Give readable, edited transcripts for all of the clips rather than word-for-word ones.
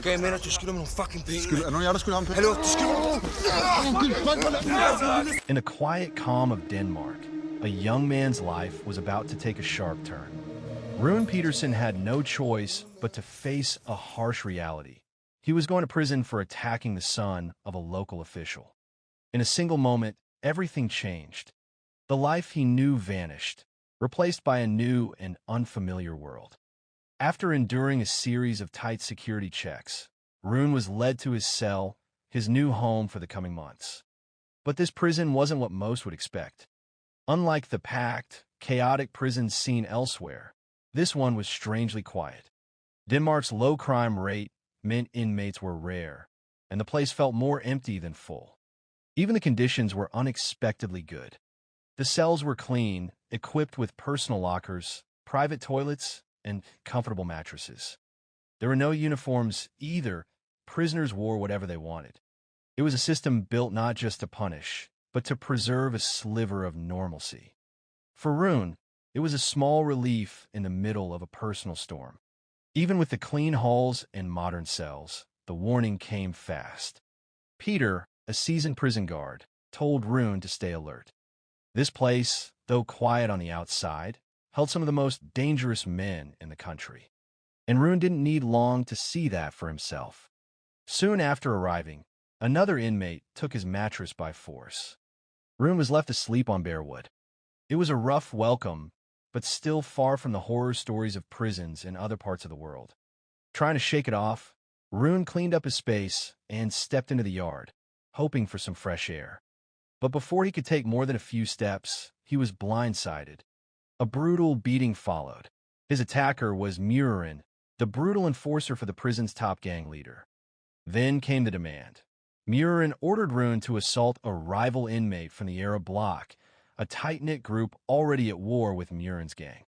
Gav med dig, du skylder mig nogle fucking penge. Er nogen af jer, der skylder ham penge? Hallo, du skylder mig. In the quiet calm of Denmark, a young man's life was about to take a sharp turn. Rune Peterson had no choice but to face a harsh reality. He was going to prison for attacking the son of a local official. In a single moment, everything changed. The life he knew vanished, replaced by a new and unfamiliar world. After enduring a series of tight security checks, Rune was led to his cell, his new home for the coming months. But this prison wasn't what most would expect. Unlike the packed, chaotic prisons seen elsewhere, this one was strangely quiet. Denmark's low crime rate meant inmates were rare, and the place felt more empty than full. Even the conditions were unexpectedly good. The cells were clean, equipped with personal lockers, private toilets, and comfortable mattresses. There were no uniforms either. Prisoners wore whatever they wanted. It was a system built not just to punish, but to preserve a sliver of normalcy. For Rune, it was a small relief in the middle of a personal storm. Even with the clean halls and modern cells, the warning came fast. Peter, a seasoned prison guard, told Rune to stay alert. This place, though quiet on the outside, held some of the most dangerous men in the country. And Rune didn't need long to see that for himself. Soon after arriving, another inmate took his mattress by force. Rune was left asleep on bare wood. It was a rough welcome, but still far from the horror stories of prisons in other parts of the world. Trying to shake it off, Rune cleaned up his space and stepped into the yard, hoping for some fresh air. But before he could take more than a few steps, he was blindsided. A brutal beating followed. His attacker was Murin, the brutal enforcer for the prison's top gang leader. Then came the demand. Murin ordered Rune to assault a rival inmate from the Arab bloc, a tight-knit group already at war with Murin's gang.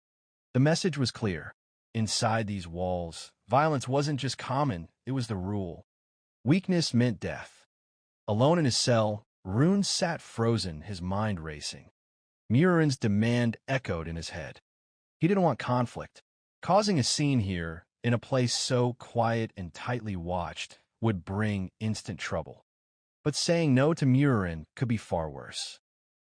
The message was clear. Inside these walls, violence wasn't just common, it was the rule. Weakness meant death. Alone in his cell, Rune sat frozen, his mind racing. Murin's demand echoed in his head. He didn't want conflict. Causing a scene here, in a place so quiet and tightly watched, would bring instant trouble. But saying no to Murin could be far worse.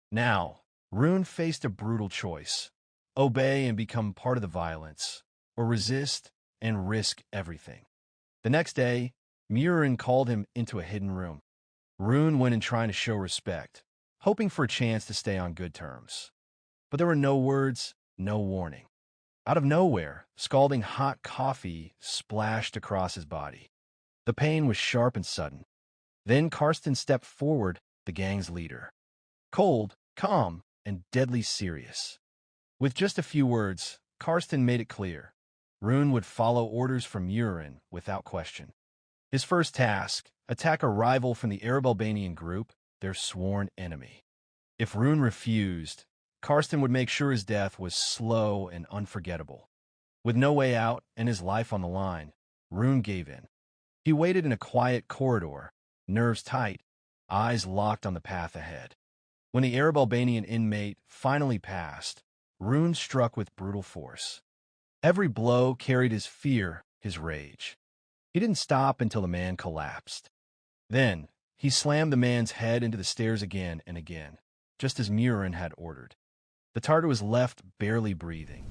Now, Rune faced a brutal choice. Obey and become part of the violence, or resist and risk everything. The next day, Murin called him into a hidden room. Rune went in trying to show respect, hoping for a chance to stay on good terms. But there were no words, no warning. Out of nowhere, scalding hot coffee splashed across his body. The pain was sharp and sudden. Then Karsten stepped forward, the gang's leader. Cold, calm, and deadly serious. With just a few words, Karsten made it clear. Rune would follow orders from Murin without question. His first task, attack a rival from the Arab-Albanian group, their sworn enemy. If Rune refused, Karsten would make sure his death was slow and unforgettable. With no way out and his life on the line, Rune gave in. He waited in a quiet corridor, nerves tight, eyes locked on the path ahead. When the Arab-Albanian inmate finally passed, Rune struck with brutal force. Every blow carried his fear, his rage. He didn't stop until the man collapsed. Then, he slammed the man's head into the stairs again and again, just as Murin had ordered. The target was left barely breathing.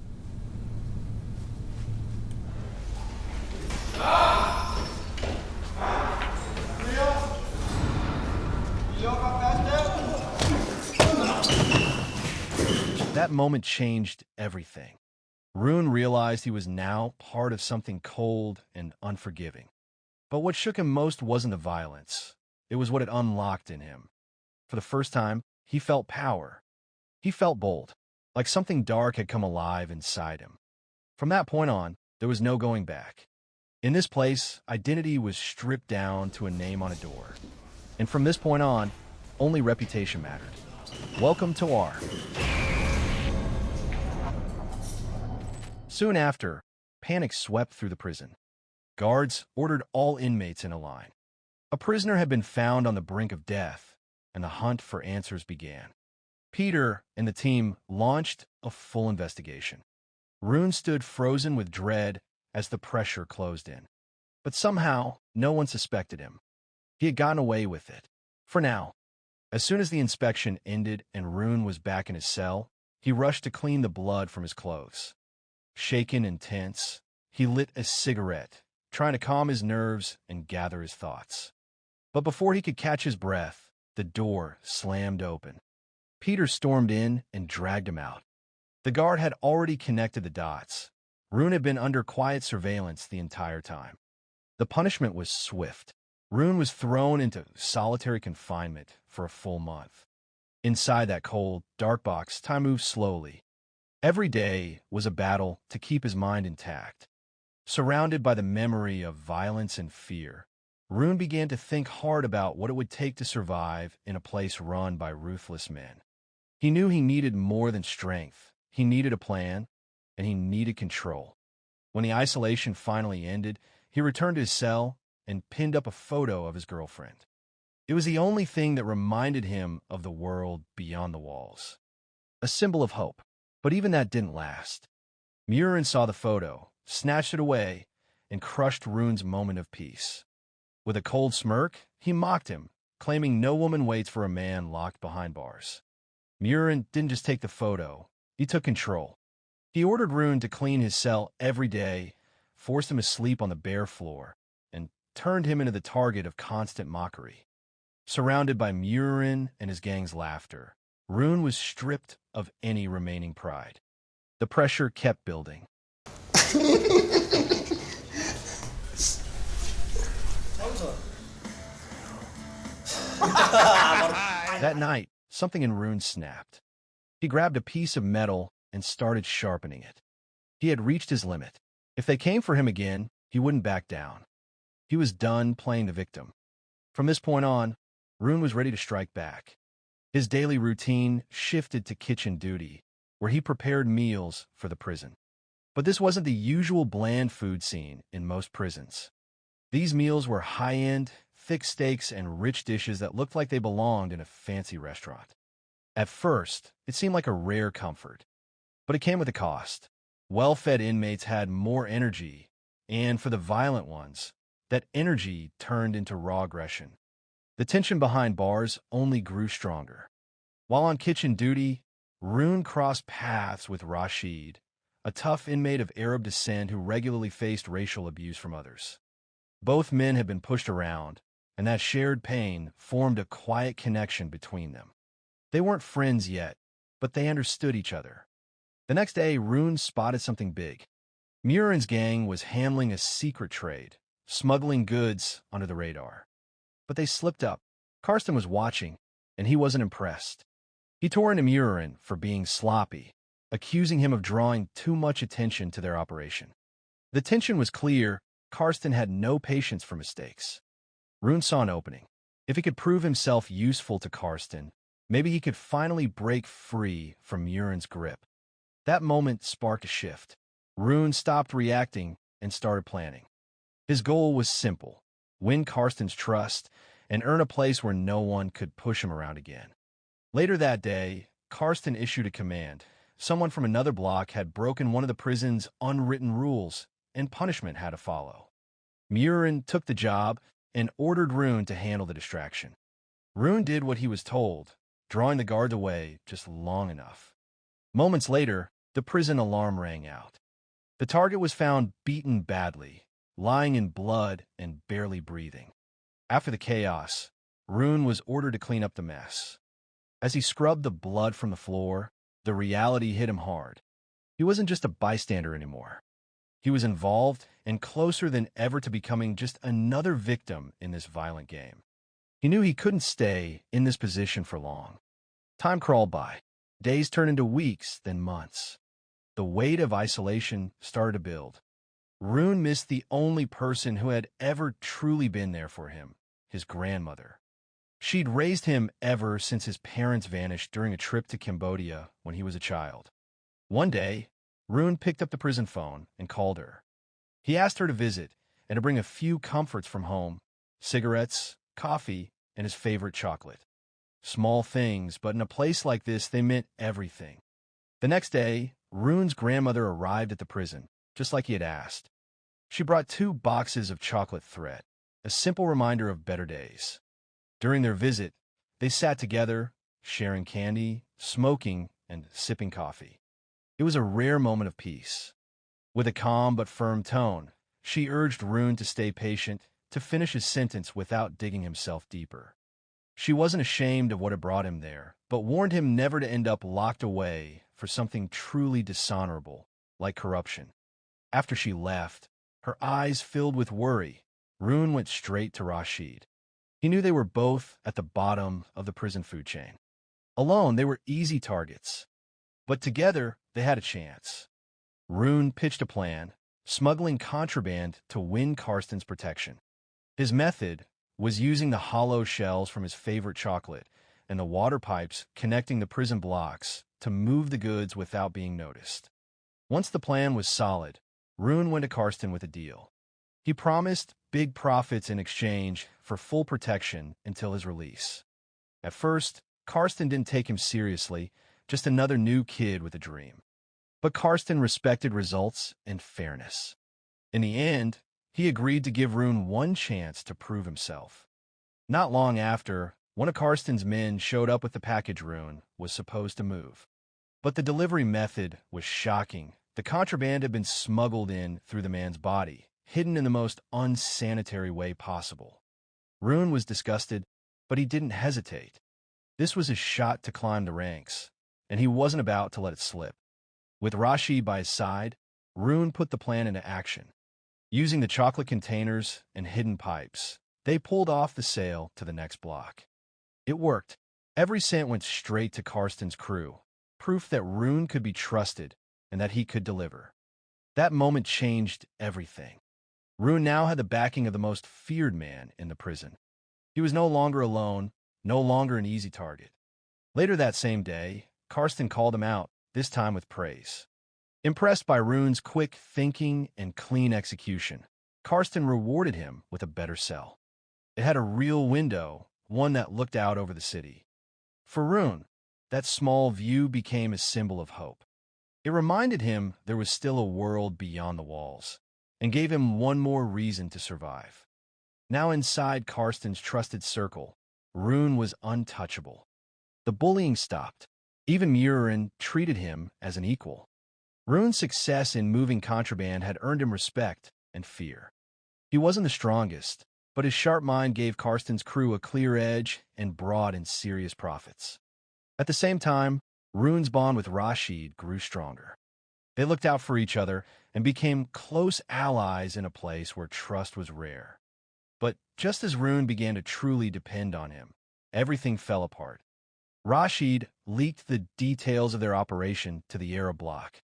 That moment changed everything. Rune realized he was now part of something cold and unforgiving. But what shook him most wasn't the violence. It was what it unlocked in him. For the first time, he felt power. He felt bold, like something dark had come alive inside him. From that point on, there was no going back. In this place, identity was stripped down to a name on a door. And from this point on, only reputation mattered. Welcome to R. Soon after, panic swept through the prison. Guards ordered all inmates in a line. A prisoner had been found on the brink of death, and the hunt for answers began. Peter and the team launched a full investigation. Rune stood frozen with dread as the pressure closed in. But somehow, no one suspected him. He had gotten away with it. For now. As soon as the inspection ended and Rune was back in his cell, he rushed to clean the blood from his clothes. Shaken and tense, he lit a cigarette, trying to calm his nerves and gather his thoughts. But before he could catch his breath, the door slammed open. Peter stormed in and dragged him out. The guard had already connected the dots. Rune had been under quiet surveillance the entire time. The punishment was swift. Rune was thrown into solitary confinement for a full month. Inside that cold, dark box, time moved slowly. Every day was a battle to keep his mind intact. Surrounded by the memory of violence and fear, Rune began to think hard about what it would take to survive in a place run by ruthless men. He knew he needed more than strength. He needed a plan, and he needed control. When the isolation finally ended, he returned to his cell and pinned up a photo of his girlfriend. It was the only thing that reminded him of the world beyond the walls. A symbol of hope. But even that didn't last. Murin saw the photo, snatched it away, and crushed Rune's moment of peace. With a cold smirk, he mocked him, claiming no woman waits for a man locked behind bars. Murin didn't just take the photo, he took control. He ordered Rune to clean his cell every day, forced him to sleep on the bare floor, and turned him into the target of constant mockery. Surrounded by Murin and his gang's laughter, Rune was stripped of any remaining pride. The pressure kept building. That night, something in Rune snapped. He grabbed a piece of metal and started sharpening it. He had reached his limit. If they came for him again, he wouldn't back down. He was done playing the victim. From this point on, Rune was ready to strike back. His daily routine shifted to kitchen duty, where he prepared meals for the prison. But this wasn't the usual bland food scene in most prisons. These meals were high-end, thick steaks and rich dishes that looked like they belonged in a fancy restaurant. At first, it seemed like a rare comfort, but it came with a cost. Well-fed inmates had more energy, and for the violent ones, that energy turned into raw aggression. The tension behind bars only grew stronger. While on kitchen duty, Rune crossed paths with Rachid, a tough inmate of Arab descent who regularly faced racial abuse from others. Both men had been pushed around, and that shared pain formed a quiet connection between them. They weren't friends yet, but they understood each other. The next day, Rune spotted something big. Murin's gang was handling a secret trade, smuggling goods under the radar. But they slipped up. Karsten was watching, and he wasn't impressed. He tore into Murin for being sloppy, accusing him of drawing too much attention to their operation. The tension was clear. Karsten had no patience for mistakes. Rune saw an opening. If he could prove himself useful to Karsten, maybe he could finally break free from Murin's grip. That moment sparked a shift. Rune stopped reacting and started planning. His goal was simple: win Karsten's trust and earn a place where no one could push him around again. Later that day, Karsten issued a command. Someone from another block had broken one of the prison's unwritten rules, and punishment had to follow. Murin took the job and ordered Rune to handle the distraction. Rune did what he was told, drawing the guards away just long enough. Moments later, the prison alarm rang out. The target was found beaten badly, lying in blood and barely breathing. After the chaos, Rune was ordered to clean up the mess. As he scrubbed the blood from the floor, the reality hit him hard. He wasn't just a bystander anymore. He was involved and closer than ever to becoming just another victim in this violent game. He knew he couldn't stay in this position for long. Time crawled by. Days turned into weeks, then months. The weight of isolation started to build. Rune missed the only person who had ever truly been there for him, his grandmother. She'd raised him ever since his parents vanished during a trip to Cambodia when he was a child. One day, Rune picked up the prison phone and called her. He asked her to visit and to bring a few comforts from home: cigarettes, coffee, and his favorite chocolate. Small things, but in a place like this, they meant everything. The next day, Rune's grandmother arrived at the prison, just like he had asked. She brought 2 boxes of chocolate thread, a simple reminder of better days. During their visit, they sat together, sharing candy, smoking, and sipping coffee. It was a rare moment of peace. With a calm but firm tone, she urged Rune to stay patient, to finish his sentence without digging himself deeper. She wasn't ashamed of what had brought him there, but warned him never to end up locked away for something truly dishonorable, like corruption. After she left, her eyes filled with worry, Rune went straight to Rachid. He knew they were both at the bottom of the prison food chain. Alone, they were easy targets, but together, they had a chance. Rune pitched a plan, smuggling contraband to win Karsten's protection. His method was using the hollow shells from his favorite chocolate and the water pipes connecting the prison blocks to move the goods without being noticed. Once the plan was solid, Rune went to Karsten with a deal. He promised big profits in exchange for full protection until his release. At first, Karsten didn't take him seriously, just another new kid with a dream. But Karsten respected results and fairness. In the end, he agreed to give Rune one chance to prove himself. Not long after, one of Karsten's men showed up with the package Rune was supposed to move. But the delivery method was shocking. The contraband had been smuggled in through the man's body, hidden in the most unsanitary way possible. Rune was disgusted, but he didn't hesitate. This was his shot to climb the ranks, and he wasn't about to let it slip. With Rachid by his side, Rune put the plan into action. Using the chocolate containers and hidden pipes, they pulled off the sale to the next block. It worked. Every cent went straight to Karsten's crew, proof that Rune could be trusted and that he could deliver. That moment changed everything. Rune now had the backing of the most feared man in the prison. He was no longer alone, no longer an easy target. Later that same day, Karsten called him out, this time with praise. Impressed by Rune's quick thinking and clean execution, Karsten rewarded him with a better cell. It had a real window, one that looked out over the city. For Rune, that small view became a symbol of hope. It reminded him there was still a world beyond the walls, and gave him one more reason to survive. Now inside Karsten's trusted circle, Rune was untouchable. The bullying stopped. Even Murin treated him as an equal. Rune's success in moving contraband had earned him respect and fear. He wasn't the strongest, but his sharp mind gave Karsten's crew a clear edge and brought in serious profits. At the same time, Rune's bond with Rachid grew stronger. They looked out for each other and became close allies in a place where trust was rare. But just as Rune began to truly depend on him, everything fell apart. Rachid leaked the details of their operation to the Arab bloc.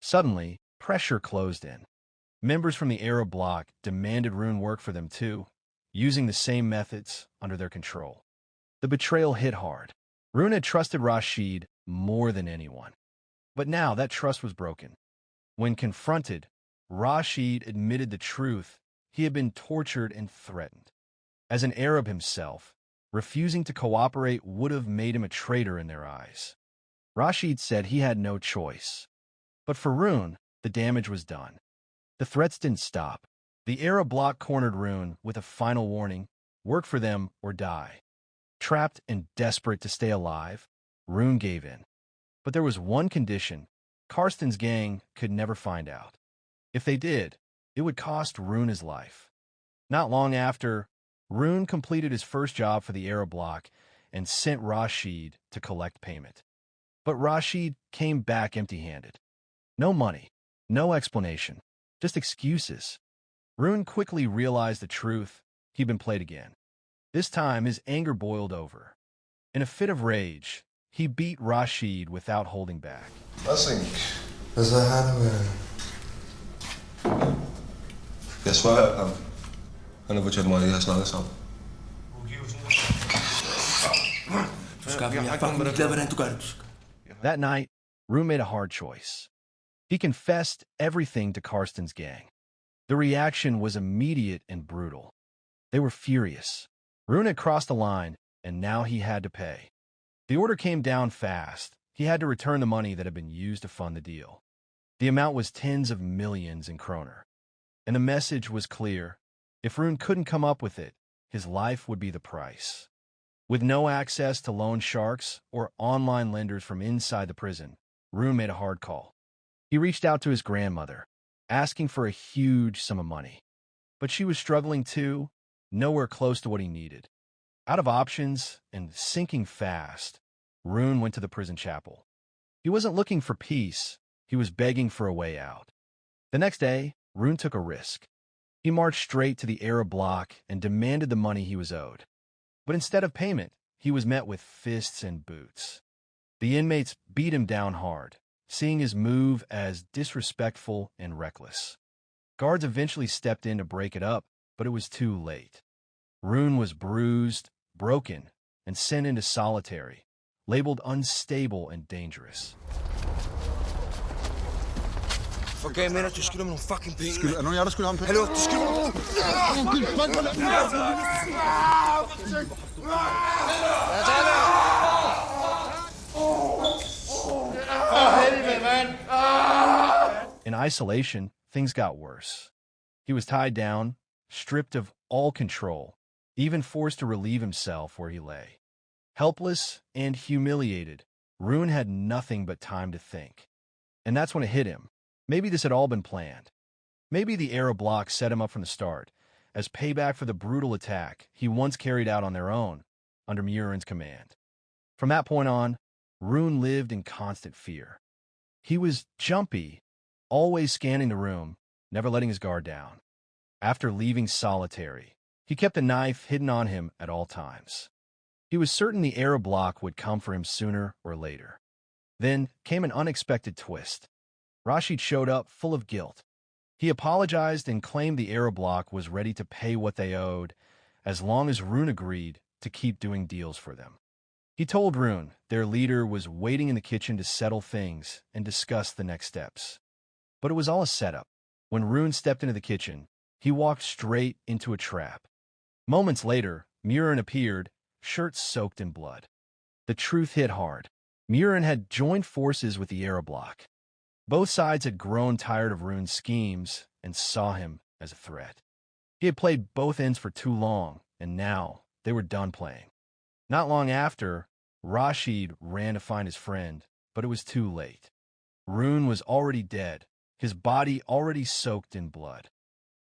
Suddenly, pressure closed in. Members from the Arab bloc demanded Rune work for them too, using the same methods under their control. The betrayal hit hard. Rune had trusted Rachid more than anyone. But now that trust was broken. When confronted, Rachid admitted the truth. He had been tortured and threatened. As an Arab himself, refusing to cooperate would have made him a traitor in their eyes. Rachid said he had no choice. But for Rune, the damage was done. The threats didn't stop. The Arab bloc cornered Rune with a final warning, work for them or die. Trapped and desperate to stay alive, Rune gave in. But there was one condition: Karsten's gang could never find out. If they did, it would cost Rune his life. Not long after, Rune completed his first job for the Arab bloc and sent Rachid to collect payment. But Rachid came back empty-handed. No money, no explanation, just excuses. Rune quickly realized the truth. He'd been played again. This time, his anger boiled over. In a fit of rage, he beat Rachid without holding back. Jeg svarer ham. Han har fortalt mig, at I har snakket sammen. That night, Rune made a hard choice. He confessed everything to Karsten's gang. The reaction was immediate and brutal. They were furious. Rune had crossed the line, and now he had to pay. The order came down fast. He had to return the money that had been used to fund the deal. The amount was tens of millions in kroner. And the message was clear. If Rune couldn't come up with it, his life would be the price. With no access to loan sharks or online lenders from inside the prison, Rune made a hard call. He reached out to his grandmother, asking for a huge sum of money. But she was struggling too, nowhere close to what he needed. Out of options and sinking fast, Rune went to the prison chapel. He wasn't looking for peace, he was begging for a way out. The next day, Rune took a risk. He marched straight to the Arab block and demanded the money he was owed. But instead of payment, he was met with fists and boots. The inmates beat him down hard, seeing his move as disrespectful and reckless. Guards eventually stepped in to break it up, but it was too late. Rune was bruised, broken, and sent into solitary, labeled unstable and dangerous. Okay, man, du skylder mig nogle fucking penge. Er nogen af jer, der skylder ham penge? Hallo, du skylder mig. In isolation, things got worse. He was tied down, stripped of all control, even forced to relieve himself where he lay. Helpless and humiliated, Rune had nothing but time to think. And that's when it hit him. Maybe this had all been planned. Maybe the Arab bloc set him up from the start, as payback for the brutal attack he once carried out on their own, under Murin's command. From that point on, Rune lived in constant fear. He was jumpy, always scanning the room, never letting his guard down. After leaving solitary, he kept a knife hidden on him at all times. He was certain the Arab bloc would come for him sooner or later. Then came an unexpected twist. Rachid showed up full of guilt. He apologized and claimed the Arab bloc was ready to pay what they owed, as long as Rune agreed to keep doing deals for them. He told Rune their leader was waiting in the kitchen to settle things and discuss the next steps. But it was all a setup. When Rune stepped into the kitchen, he walked straight into a trap. Moments later, Murin appeared, shirt soaked in blood. The truth hit hard. Murin had joined forces with the Arab bloc. Both sides had grown tired of Rune's schemes and saw him as a threat. He had played both ends for too long, and now they were done playing. Not long after, Rachid ran to find his friend, but it was too late. Rune was already dead, his body already soaked in blood.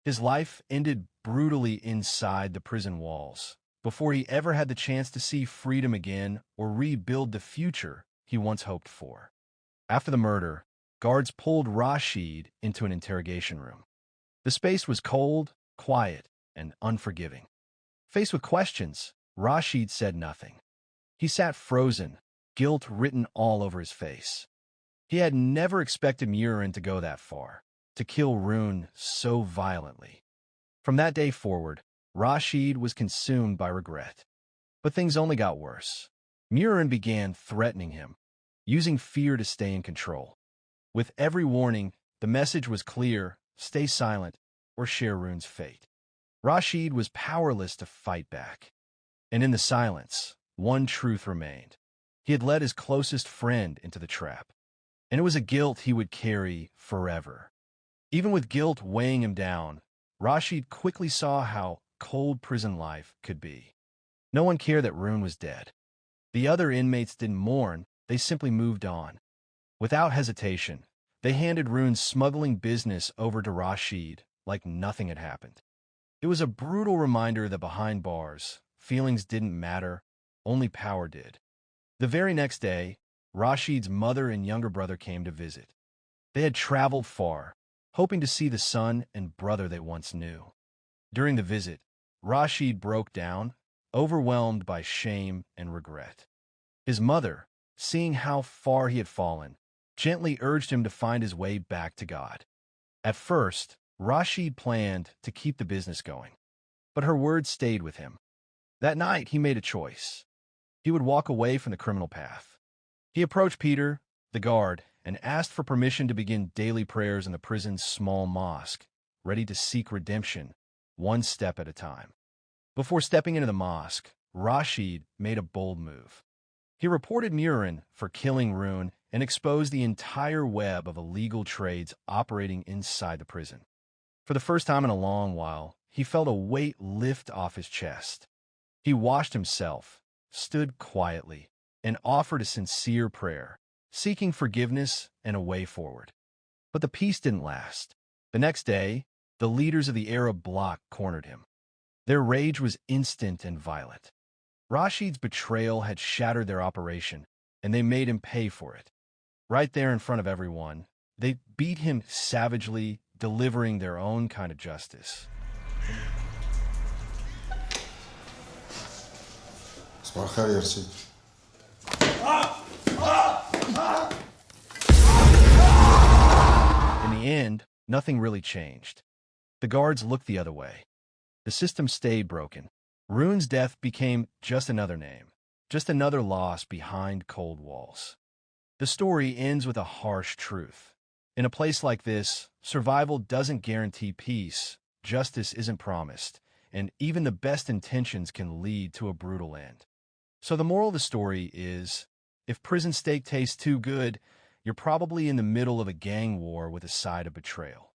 His life ended brutally inside the prison walls, before he ever had the chance to see freedom again or rebuild the future he once hoped for. After the murder, guards pulled Rachid into an interrogation room. The space was cold, quiet, and unforgiving. Faced with questions, Rachid said nothing. He sat frozen, guilt written all over his face. He had never expected Murin to go that far, to kill Rune so violently. From that day forward, Rachid was consumed by regret. But things only got worse. Murin began threatening him, using fear to stay in control. With every warning, the message was clear: stay silent or share Rune's fate. Rachid was powerless to fight back. And in the silence, one truth remained. He had led his closest friend into the trap. And it was a guilt he would carry forever. Even with guilt weighing him down, Rachid quickly saw how cold prison life could be. No one cared that Rune was dead. The other inmates didn't mourn, they simply moved on. Without hesitation, they handed Rune's smuggling business over to Rachid like nothing had happened. It was a brutal reminder that behind bars, feelings didn't matter, only power did. The very next day, Rachid's mother and younger brother came to visit. They had traveled far, hoping to see the son and brother they once knew. During the visit, Rachid broke down, overwhelmed by shame and regret. His mother, seeing how far he had fallen, gently urged him to find his way back to God. At first, Rachid planned to keep the business going, but her words stayed with him. That night, he made a choice. He would walk away from the criminal path. He approached Peter, the guard, and asked for permission to begin daily prayers in the prison's small mosque, ready to seek redemption, one step at a time. Before stepping into the mosque, Rachid made a bold move. He reported Murin for killing Rune and exposed the entire web of illegal trades operating inside the prison. For the first time in a long while, he felt a weight lift off his chest. He washed himself, stood quietly, and offered a sincere prayer, seeking forgiveness and a way forward. But the peace didn't last. The next day, the leaders of the Arab bloc cornered him. Their rage was instant and violent. Rachid's betrayal had shattered their operation, and they made him pay for it. Right there in front of everyone, they beat him savagely, delivering their own kind of justice. صباح الخير يا رشيد. In the end, nothing really changed. The guards looked the other way. The system stayed broken. Rune's death became just another name, just another loss behind cold walls. The story ends with a harsh truth. In a place like this, survival doesn't guarantee peace, justice isn't promised, and even the best intentions can lead to a brutal end. So the moral of the story is, if prison steak tastes too good, you're probably in the middle of a gang war with a side of betrayal.